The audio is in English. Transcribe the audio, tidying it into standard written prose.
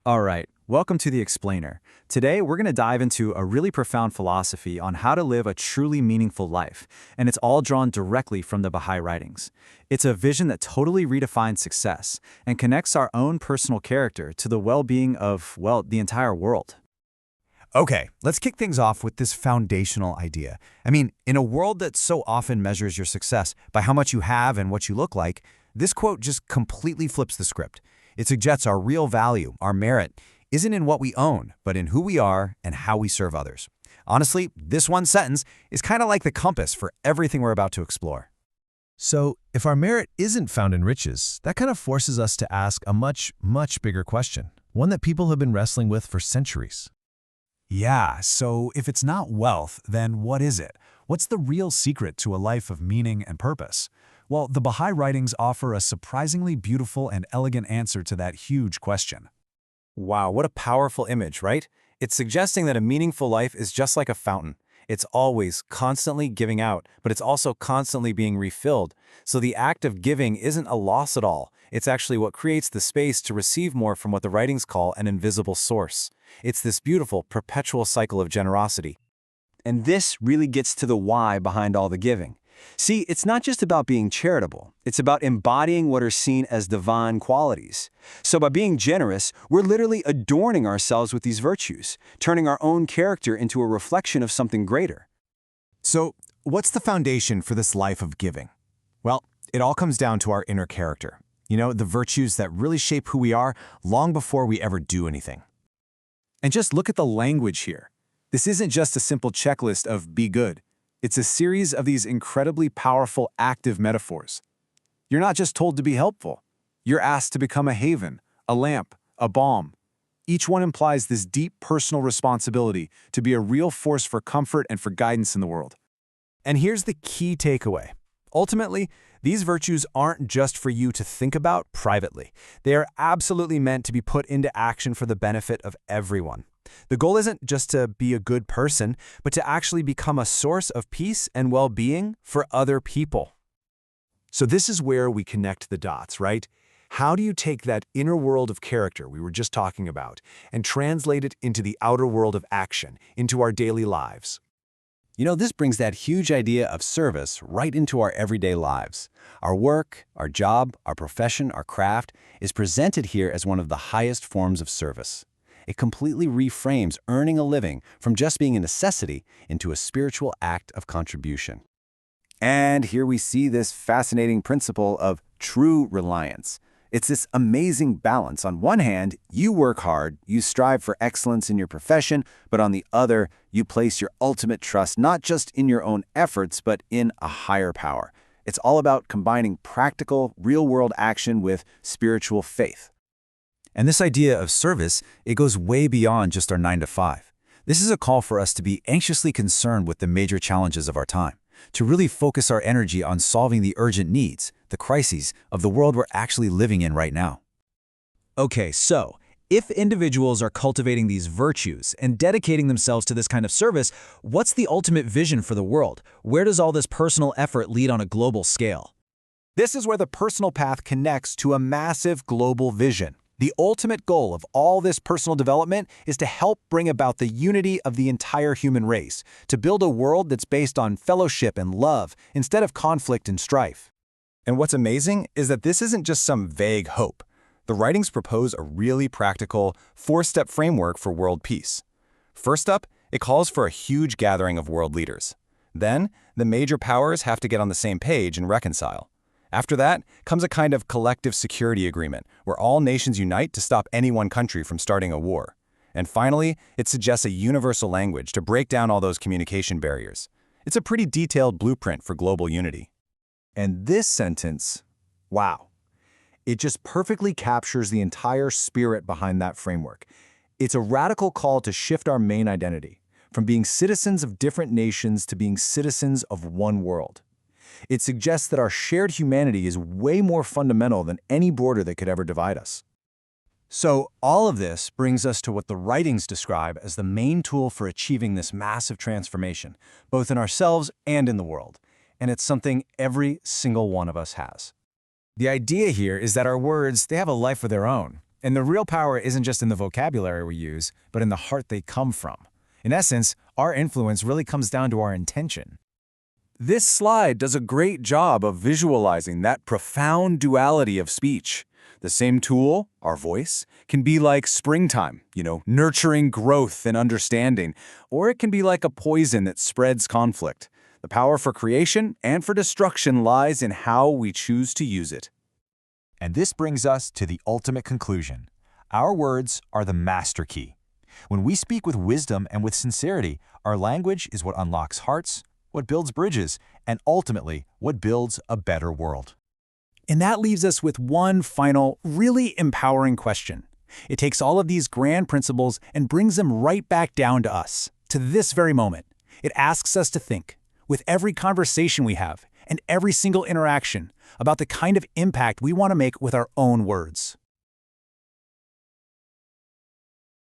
All right, welcome to The Explainer. Today, we're going to dive into a really profound philosophy on how to live a truly meaningful life, and it's all drawn directly from the Bahá'í writings. It's a vision that totally redefines success and connects our own personal character to the well-being of, well, the entire world. Okay, let's kick things off with this foundational idea. In a world that so often measures your success by how much you have and what you look like, this quote just completely flips the script. It suggests our real value, our merit, isn't in what we own, but in who we are and how we serve others. Honestly, this one sentence is kind of like the compass for everything we're about to explore. So, if our merit isn't found in riches, that kind of forces us to ask a much bigger question, one that people have been wrestling with for centuries. Yeah, so if it's not wealth, then what is it? What's the real secret to a life of meaning and purpose? Well, the Bahá'í writings offer a surprisingly beautiful and elegant answer to that huge question. Wow, what a powerful image, right? It's suggesting that a meaningful life is just like a fountain. It's always constantly giving out, but it's also constantly being refilled. So the act of giving isn't a loss at all. It's actually what creates the space to receive more from what the writings call an invisible source. It's this beautiful, perpetual cycle of generosity. And this really gets to the why behind all the giving. See, it's not just about being charitable. It's about embodying what are seen as divine qualities. So by being generous, we're literally adorning ourselves with these virtues, turning our own character into a reflection of something greater. So, what's the foundation for this life of giving? Well, it all comes down to our inner character. The virtues that really shape who we are long before we ever do anything. And just look at the language here. This isn't just a simple checklist of be good. It's a series of these incredibly powerful active metaphors. You're not just told to be helpful. You're asked to become a haven, a lamp, a balm. Each one implies this deep personal responsibility to be a real force for comfort and for guidance in the world. And here's the key takeaway. Ultimately, these virtues aren't just for you to think about privately. They are absolutely meant to be put into action for the benefit of everyone. The goal isn't just to be a good person, but to actually become a source of peace and well-being for other people. So this is where we connect the dots, right? How do you take that inner world of character we were just talking about and translate it into the outer world of action, into our daily lives? This brings that huge idea of service right into our everyday lives. Our work, our job, our profession, our craft is presented here as one of the highest forms of service. It completely reframes earning a living from just being a necessity into a spiritual act of contribution. And here we see this fascinating principle of true reliance. It's this amazing balance. On one hand, you work hard, you strive for excellence in your profession, but on the other, you place your ultimate trust not just in your own efforts, but in a higher power. It's all about combining practical, real-world action with spiritual faith. And this idea of service, it goes way beyond just our 9 to 5. This is a call for us to be anxiously concerned with the major challenges of our time, to really focus our energy on solving the urgent needs, the crises of the world we're actually living in right now. Okay, so if individuals are cultivating these virtues and dedicating themselves to this kind of service, what's the ultimate vision for the world? Where does all this personal effort lead on a global scale? This is where the personal path connects to a massive global vision. The ultimate goal of all this personal development is to help bring about the unity of the entire human race, to build a world that's based on fellowship and love instead of conflict and strife. And what's amazing is that this isn't just some vague hope. The writings propose a really practical, 4-step framework for world peace. First up, it calls for a huge gathering of world leaders. Then, the major powers have to get on the same page and reconcile. After that comes a kind of collective security agreement where all nations unite to stop any one country from starting a war. And finally, it suggests a universal language to break down all those communication barriers. It's a pretty detailed blueprint for global unity. And this sentence, wow, it just perfectly captures the entire spirit behind that framework. It's a radical call to shift our main identity, from being citizens of different nations to being citizens of one world. It suggests that our shared humanity is way more fundamental than any border that could ever divide us. So all of this brings us to what the writings describe as the main tool for achieving this massive transformation, both in ourselves and in the world. And it's something every single one of us has. The idea here is that our words, they have a life of their own. And the real power isn't just in the vocabulary we use, but in the heart they come from. In essence, our influence really comes down to our intention. This slide does a great job of visualizing that profound duality of speech. The same tool, our voice, can be like springtime, nurturing growth and understanding, or it can be like a poison that spreads conflict. The power for creation and for destruction lies in how we choose to use it. And this brings us to the ultimate conclusion. Our words are the master key. When we speak with wisdom and with sincerity, our language is what unlocks hearts, what builds bridges, and ultimately what builds a better world. And that leaves us with one final, really empowering question. It takes all of these grand principles and brings them right back down to us, to this very moment. It asks us to think, with every conversation we have and every single interaction, about the kind of impact we want to make with our own words.